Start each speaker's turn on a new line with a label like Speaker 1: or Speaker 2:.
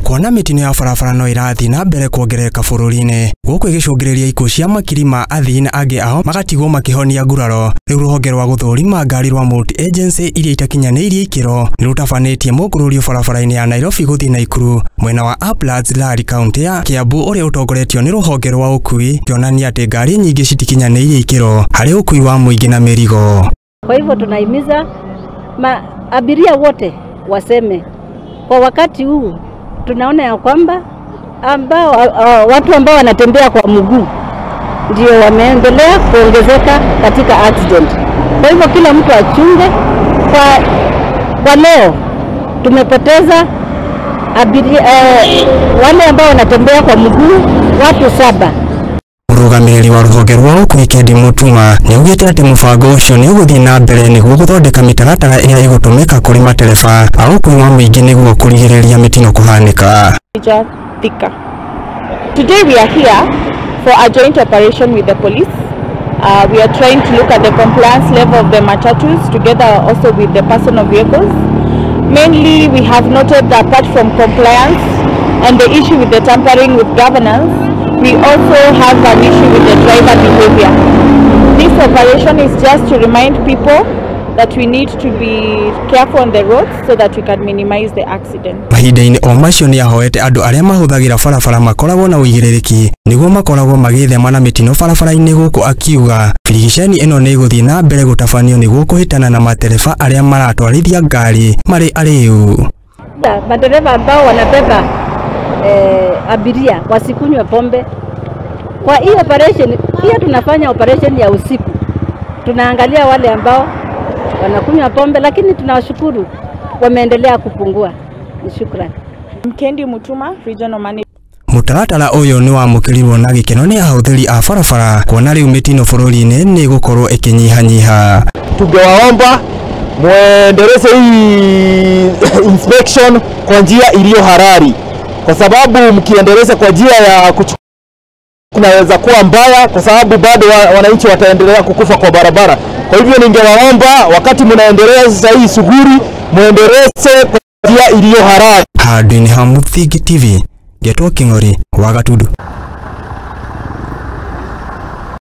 Speaker 1: Kuona mitino ya barabara no irathi na mbere kuongerereka bururi-ini guku igicungiriria ikuũ cia makiri ma athii na angi ao magatigwo makihonia nguraro. Riu ruhonge rwa guthurima ngari rwa Multi Agency iria itakinyanirie ikiro ni rutabanĩtie mũngũrũrio barabara-ini ya Nairobi guthii Naikuru mwena wa Uplands Lari kaunti ya Kiambu uria utongoretio ni ruhonge rwa ukui kionania ati ngari nyingi citikinyanirie ikiro hari ukui wa muingi na mirigo.
Speaker 2: Kwa hivyo tunahimiza abiria wote waseme kwa wakati huu tunaona ya kwamba watu ambao wanatembea kwa mguu ndio wameendelea kuongezeka katika accident. Kwa hivyo kila mtu achunge. Kwa leo tumepoteza abiria wale ambao wanatembea kwa mguu watu 7.
Speaker 1: Murugamiriri wa ruhonge rwa ukui Kedi Mutuma ni ugite ati mubango ucio ni uguthii na mbere niguo guthondeka mitaratara iria igutumika kuri matereba a ukui wa muingi niguo kurigiriria mitino kuhanika.
Speaker 3: Today we are here for a joint operation with the police. We are trying to look at the compliance level of the matatus together also with the personal vehicles. Mainly we have noted that apart from compliance and the issue with the tampering with governance, we also have an issue with the driver behavior. This operation is just to remind people that we need to be careful on the roads so that we can minimize the accident.
Speaker 1: Mahinda-ini o macio ni ahoete andu aria mahuthagira barabara makoragwo na uigiririki niguo makoragwo magithema na mitino barabara-ini guku akiuga birigiceni ino ni iguthii na mbere gutabanio niguo kuhitana na matereba aria maratwarithia ngari mari ariu.
Speaker 2: Madereva ambao wanabeba abiria wasikunywe pombe. Kwa hii operation pia tunafanya operation ya usiku. Tunaangalia wale ambao wanakunywa pombe, lakini tunawashukuru wameendelea kupungua. Shukrani.
Speaker 3: Kendi Mutuma, Regional Manager.
Speaker 1: Mutaratara uyu ni wamukirirwo na gikeno ni ahuthiri a barabara kuona riu mitino bururi-ini ni gukorwo ikinyihanyiha.
Speaker 4: Tungewaomba muendeleze hii inspection kwa njia iliyo halali, kwa sababu mkiendeleza kwa njia ya kunaweza kuwa mbaya, kwa sababu bado wananchi wataendelea kukufa kwa barabara. Kwa hivyo ningewaomba wakati mnaendeleza hii shughuli muendeleze kwa njia iliyo halali.
Speaker 1: Handũ-inĩ ha Muthingi TV, Getwo King'ori wa Gatundu.